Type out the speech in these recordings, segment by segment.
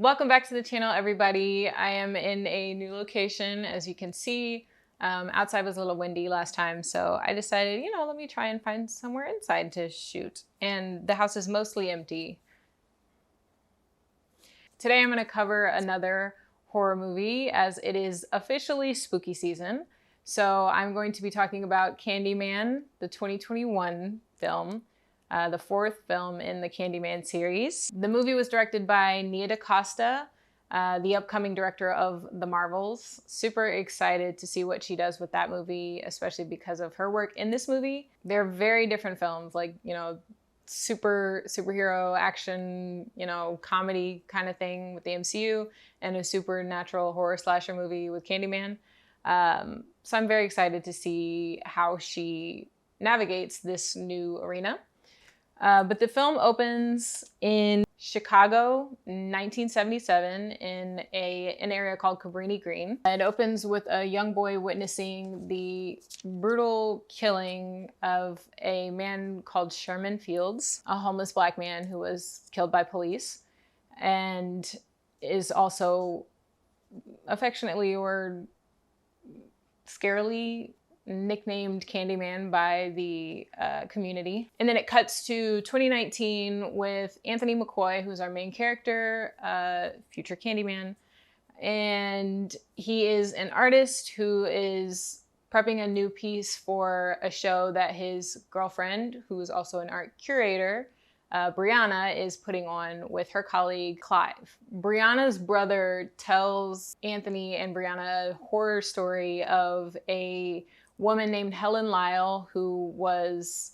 Welcome back to the channel, everybody. I am in a new location, as you can see. Outside was a little windy last time, so I decided, let me try and find somewhere inside to shoot. And the house is mostly empty. Today I'm going to cover another horror movie, as it is officially spooky season. So I'm going to be talking about Candyman, the 2021 film. The fourth film in the Candyman series. The movie was directed by Nia DaCosta, the upcoming director of The Marvels. Super excited to see what she does with that movie, especially because of her work in this movie. They're very different films, like, superhero action, comedy kind of thing with the MCU, and a supernatural horror slasher movie with Candyman. So I'm very excited to see how she navigates this new arena. But the film opens in Chicago, 1977, in an area called Cabrini Green. It opens with a young boy witnessing the brutal killing of a man called Sherman Fields, a homeless black man who was killed by police, and is also affectionately or scarily nicknamed Candyman by the community. And then it cuts to 2019 with Anthony McCoy, who's our main character, future Candyman. And he is an artist who is prepping a new piece for a show that his girlfriend, who is also an art curator, Brianna, is putting on with her colleague Clive. Brianna's brother tells Anthony and Brianna a horror story of a woman named Helen Lyle, who was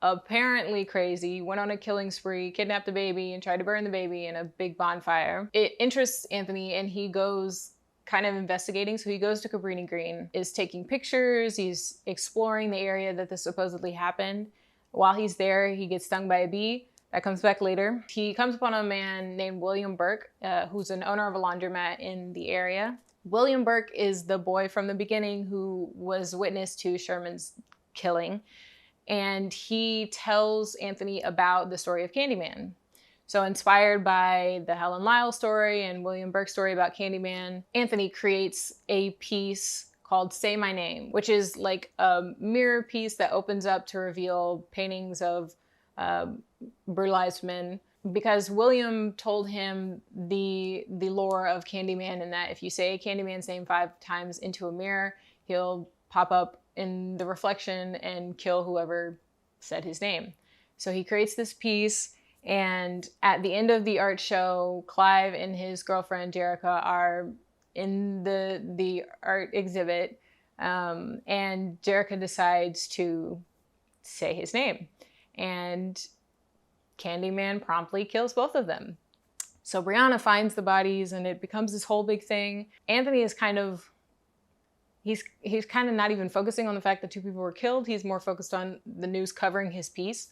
apparently crazy, went on a killing spree, kidnapped a baby, and tried to burn the baby in a big bonfire. It interests Anthony, and he goes kind of investigating. So he goes to Cabrini Green, is taking pictures, he's exploring the area that this supposedly happened. While he's there, he gets stung by a bee. That comes back later. He comes upon a man named William Burke, who's an owner of a laundromat in the area. William Burke is the boy from the beginning who was witness to Sherman's killing, and he tells Anthony about the story of Candyman. So inspired by the Helen Lyle story and William Burke's story about Candyman, Anthony creates a piece called Say My Name, which is like a mirror piece that opens up to reveal paintings of brutalized men, because William told him the lore of Candyman, and that if you say Candyman's name 5 times into a mirror, he'll pop up in the reflection and kill whoever said his name. So he creates this piece, and at the end of the art show, Clive and his girlfriend Jerica are in the art exhibit, and Jerica decides to say his name, and Candyman promptly kills both of them. So Brianna finds the bodies, and it becomes this whole big thing. Anthony is he's kind of not even focusing on the fact that 2 people were killed. He's more focused on the news covering his piece,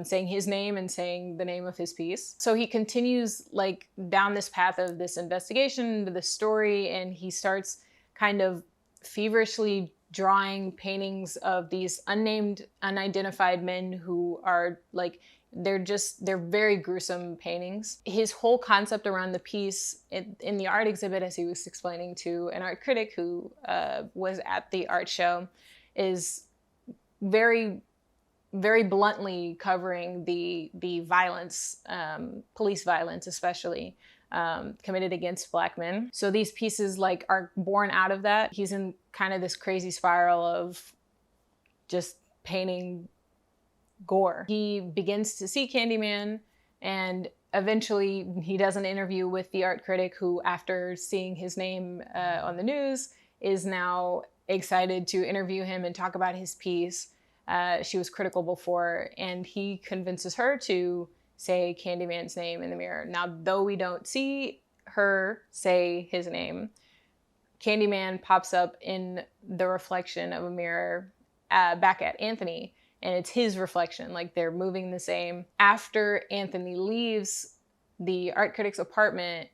saying his name and saying the name of his piece. So he continues like down this path of this investigation, to this story, and he starts kind of feverishly drawing paintings of these unnamed, unidentified men who are like, they're very gruesome paintings. His whole concept around the piece in the art exhibit, as he was explaining to an art critic who was at the art show, is very, very bluntly covering the violence, police violence especially, committed against black men. So these pieces like are born out of that. He's in kind of this crazy spiral of just painting gore. He begins to see Candyman, and eventually he does an interview with the art critic who, after seeing his name on the news, is now excited to interview him and talk about his piece. She was critical before, and he convinces her to say Candyman's name in the mirror. Now, though we don't see her say his name, Candyman pops up in the reflection of a mirror back at Anthony, and it's his reflection, like they're moving the same. After Anthony leaves the art critic's apartment,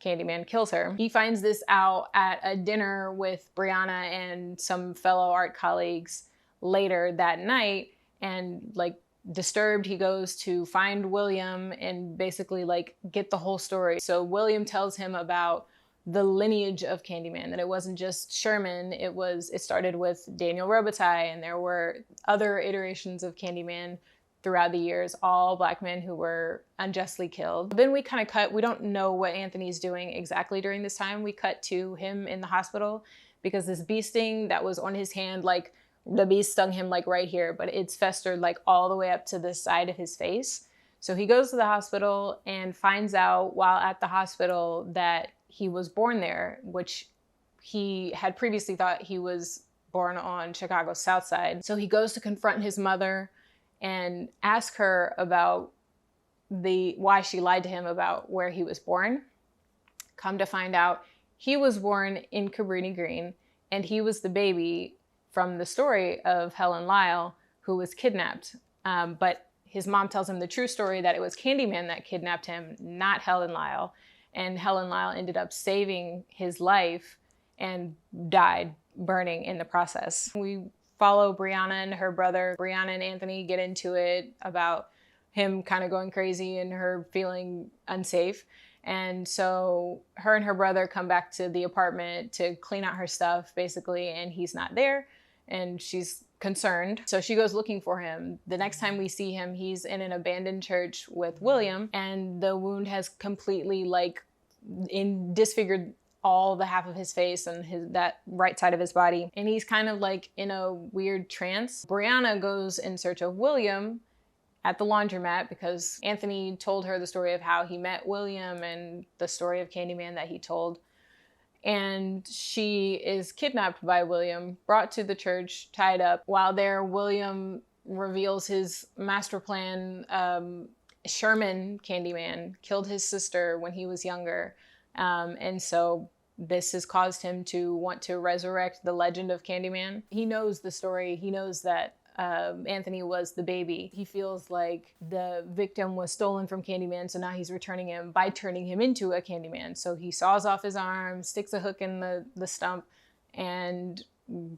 Candyman kills her. He finds this out at a dinner with Brianna and some fellow art colleagues later that night, and like disturbed, he goes to find William and basically like get the whole story. So William tells him about the lineage of Candyman, that it wasn't just Sherman, it started with Daniel Robitaille, and there were other iterations of Candyman throughout the years, all Black men who were unjustly killed. Then we kind of cut, we don't know what Anthony's doing exactly during this time. We cut to him in the hospital because this bee sting that was on his hand, like the bee stung him like right here, but it's festered like all the way up to the side of his face. So he goes to the hospital and finds out while at the hospital that he was born there, which he had previously thought he was born on Chicago's South Side. So he goes to confront his mother and ask her about why she lied to him about where he was born. Come to find out, he was born in Cabrini Green, and he was the baby from the story of Helen Lyle, who was kidnapped. But his mom tells him the true story, that it was Candyman that kidnapped him, not Helen Lyle. And Helen Lyle ended up saving his life and died burning in the process. We follow Brianna and her brother. Brianna and Anthony get into it about him kind of going crazy and her feeling unsafe. And so her and her brother come back to the apartment to clean out her stuff, basically, and he's not there. And she's concerned. So she goes looking for him. The next time we see him, he's in an abandoned church with William, and the wound has completely disfigured all the half of his face and that right side of his body. And he's kind of like in a weird trance. Brianna goes in search of William at the laundromat because Anthony told her the story of how he met William and the story of Candyman that he told. And she is kidnapped by William, brought to the church, tied up. While there, William reveals his master plan. Sherman Candyman killed his sister when he was younger. And so this has caused him to want to resurrect the legend of Candyman. He knows the story. He knows that Anthony was the baby. He feels like the victim was stolen from Candyman, so now he's returning him by turning him into a Candyman. So he saws off his arm, sticks a hook in the stump, and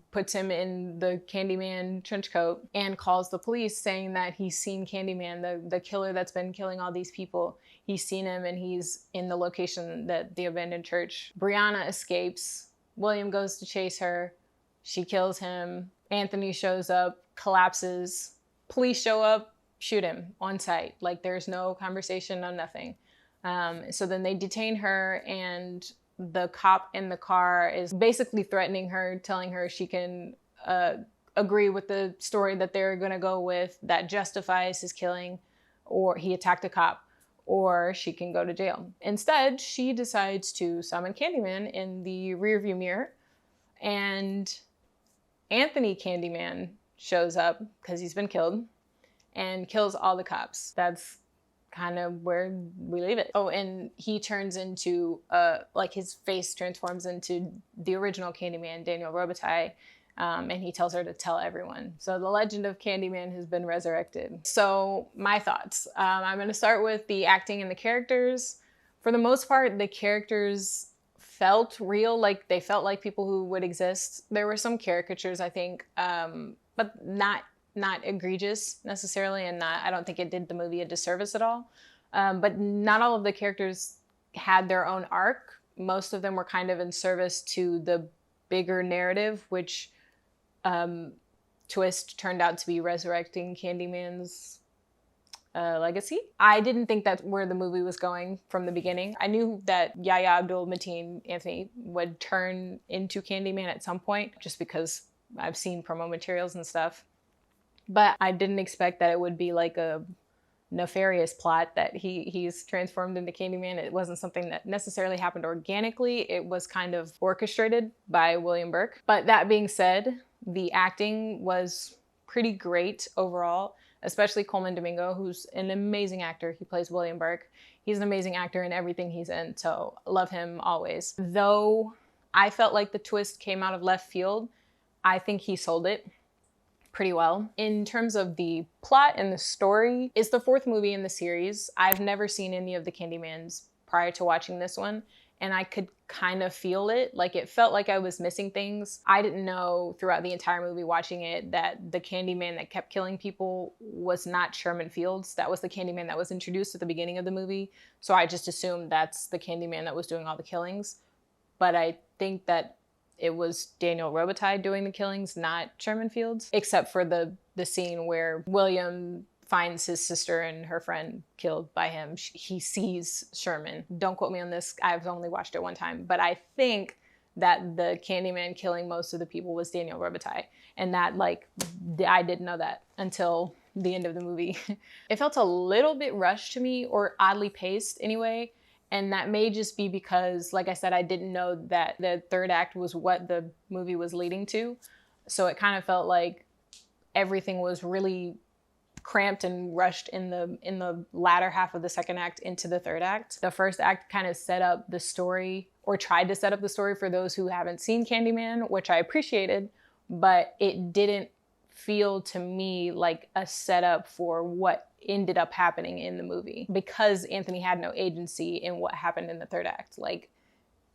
puts him in the Candyman trench coat and calls the police saying that he's seen Candyman, the killer that's been killing all these people. He's seen him and he's in the location, that the abandoned church. Brianna escapes. William goes to chase her. She kills him. Anthony shows up, collapses. Police show up, shoot him on sight. Like there's no conversation, no nothing. So then they detain her, and the cop in the car is basically threatening her, telling her she can agree with the story that they're gonna go with that justifies his killing, or he attacked a cop, or she can go to jail. Instead, she decides to summon Candyman in the rearview mirror, and Anthony Candyman shows up because he's been killed and kills all the cops. That's kind of where we leave it. Oh, and he turns into, his face transforms into the original Candyman, Daniel Robitaille, and he tells her to tell everyone. So the legend of Candyman has been resurrected. So my thoughts. I'm going to start with the acting and the characters. For the most part, the characters felt real, like they felt like people who would exist. There were some caricatures, I think, but not egregious necessarily, and I don't think it did the movie a disservice at all. But not all of the characters had their own arc. Most of them were kind of in service to the bigger narrative, which twist turned out to be resurrecting Candyman's legacy. I didn't think that's where the movie was going from the beginning. I knew that Yahya Abdul-Mateen, Anthony, would turn into Candyman at some point, just because I've seen promo materials and stuff. But I didn't expect that it would be like a nefarious plot that he's transformed into Candyman. It wasn't something that necessarily happened organically. It was kind of orchestrated by William Burke. But that being said, the acting was pretty great overall, especially Coleman Domingo, who's an amazing actor. He plays William Burke. He's an amazing actor in everything he's in, so love him always. Though I felt like the twist came out of left field, I think he sold it pretty well. In terms of the plot and the story, it's the fourth movie in the series. I've never seen any of the Candymans prior to watching this one, and I could kind of feel it. Like, it felt like I was missing things. I didn't know throughout the entire movie watching it that the Candyman that kept killing people was not Sherman Fields. That was the Candyman that was introduced at the beginning of the movie. So I just assumed that's the Candyman that was doing all the killings. But I think that it was Daniel Robitaille doing the killings, not Sherman Fields, except for the scene where William finds his sister and her friend killed by him. He sees Sherman. Don't quote me on this. I've only watched it one time. But I think that the Candyman killing most of the people was Daniel Robitaille. And that, like, I didn't know that until the end of the movie. It felt a little bit rushed to me, or oddly paced anyway. And that may just be because, like I said, I didn't know that the third act was what the movie was leading to. So it kind of felt like everything was really cramped and rushed in the latter half of the second act into the third act. The first act kind of set up the story, or tried to set up the story for those who haven't seen Candyman, which I appreciated, but it didn't feel to me like a setup for what ended up happening in the movie, because Anthony had no agency in what happened in the third act. Like,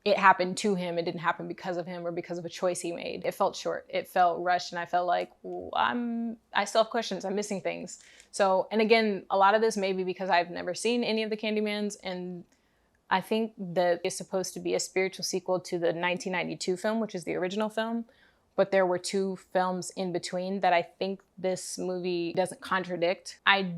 it happened to him. It didn't happen because of him or because of a choice he made. It felt short. It felt rushed, and I felt like, I still have questions. I'm missing things. So, and again, a lot of this may be because I've never seen any of the Candymans, and I think that it's supposed to be a spiritual sequel to the 1992 film, which is the original film. But there were 2 films in between that I think this movie doesn't contradict. I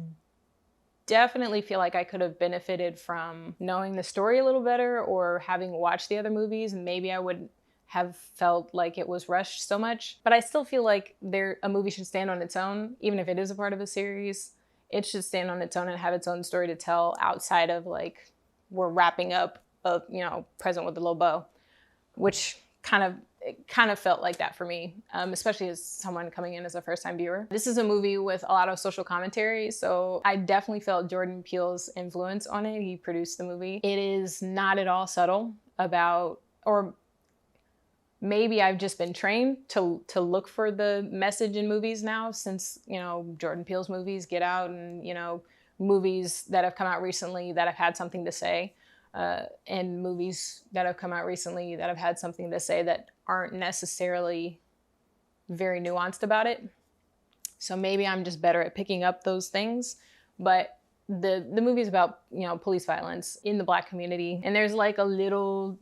definitely feel like I could have benefited from knowing the story a little better, or having watched the other movies. Maybe I would have felt like it was rushed so much. But I still feel like a movie should stand on its own, even if it is a part of a series. It should stand on its own and have its own story to tell, outside of, like, we're wrapping up a, present with a little bow, which it kind of felt like that for me, especially as someone coming in as a first-time viewer. This is a movie with a lot of social commentary, so I definitely felt Jordan Peele's influence on it. He produced the movie. It is not at all subtle about, or maybe I've just been trained to look for the message in movies now, since, Jordan Peele's movies, Get Out, and, movies that have come out recently that have had something to say. And movies that have come out recently that have had something to say that aren't necessarily very nuanced about it. So maybe I'm just better at picking up those things. But the movie is about, police violence in the Black community. And there's like a little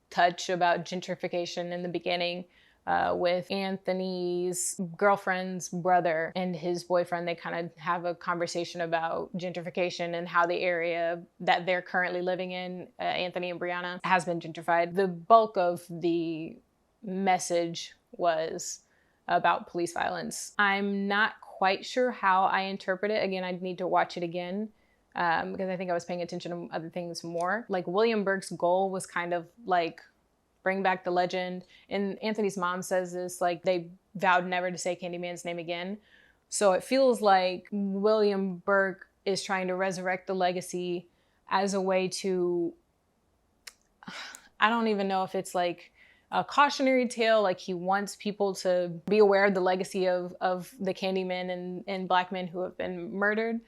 touch about gentrification in the beginning, with Anthony's girlfriend's brother and his boyfriend. They kind of have a conversation about gentrification and how the area that they're currently living in, Anthony and Brianna, has been gentrified. The bulk of the message was about police violence. I'm not quite sure how I interpret it. Again, I'd need to watch it again, because I think I was paying attention to other things more. Like, William Burke's goal was kind of like, bring back the legend. And Anthony's mom says this, like, they vowed never to say Candyman's name again. So it feels like William Burke is trying to resurrect the legacy as a way to, I don't even know if it's like a cautionary tale, like he wants people to be aware of the legacy of the Candymen and Black men who have been murdered,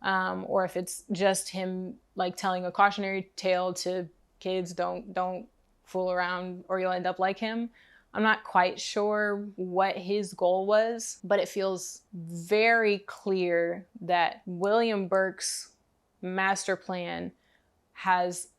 or if it's just him like telling a cautionary tale to kids, don't fool around or you'll end up like him. I'm not quite sure what his goal was, but it feels very clear that William Burke's master plan has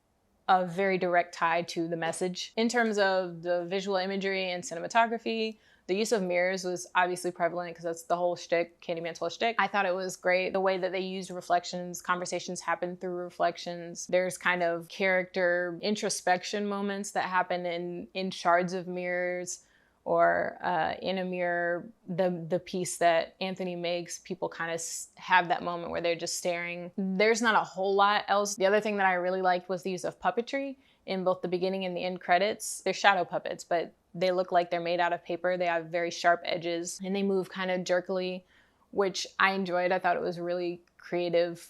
a very direct tie to the message. In terms of the visual imagery and cinematography, the use of mirrors was obviously prevalent because that's the whole shtick, Candyman's whole shtick. I thought it was great. The way that they used reflections, conversations happen through reflections. There's kind of character introspection moments that happen in shards of mirrors, or in a mirror, the piece that Anthony makes, people kind of have that moment where they're just staring. There's not a whole lot else. The other thing that I really liked was the use of puppetry in both the beginning and the end credits. They're shadow puppets, but they look like they're made out of paper. They have very sharp edges and they move kind of jerkily, which I enjoyed. I thought it was a really creative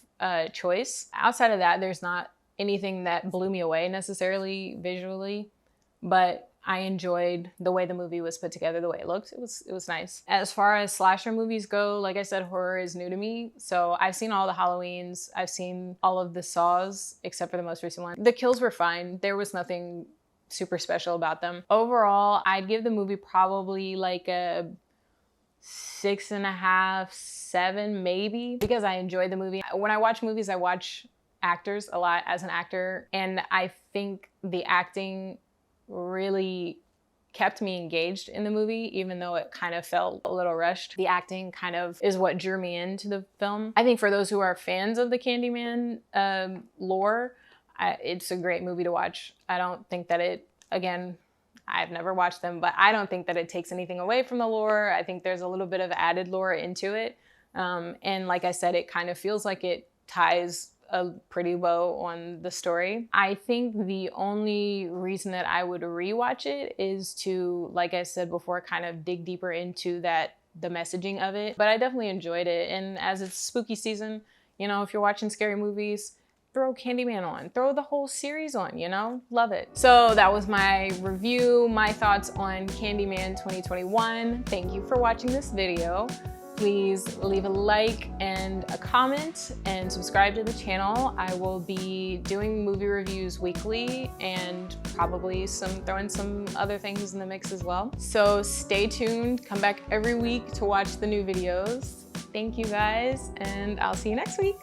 choice. Outside of that, there's not anything that blew me away necessarily visually, but I enjoyed the way the movie was put together, the way it looked. It was nice. As far as slasher movies go, like I said, horror is new to me. So I've seen all the Halloweens. I've seen all of the Saws, except for the most recent one. The kills were fine. There was nothing super special about them. Overall, I'd give the movie probably like a 6.5, 7 maybe, because I enjoyed the movie. When I watch movies, I watch actors a lot as an actor, and I think the acting really kept me engaged in the movie, even though it kind of felt a little rushed. The acting kind of is what drew me into the film. I think for those who are fans of the Candyman lore, it's a great movie to watch. I don't think that it, again, I've never watched them, but I don't think that it takes anything away from the lore. I think there's a little bit of added lore into it. And like I said, it kind of feels like it ties a pretty bow on the story. I think the only reason that I would rewatch it is to, like I said before, kind of dig deeper into the messaging of it. But I definitely enjoyed it. And as it's spooky season, you know, if you're watching scary movies, throw Candyman on, throw the whole series on, you know, love it. So that was my review, my thoughts on Candyman 2021. Thank you for watching this video. Please leave a like and a comment and subscribe to the channel. I will be doing movie reviews weekly and probably throwing some other things in the mix as well. So stay tuned, come back every week to watch the new videos. Thank you guys, and I'll see you next week.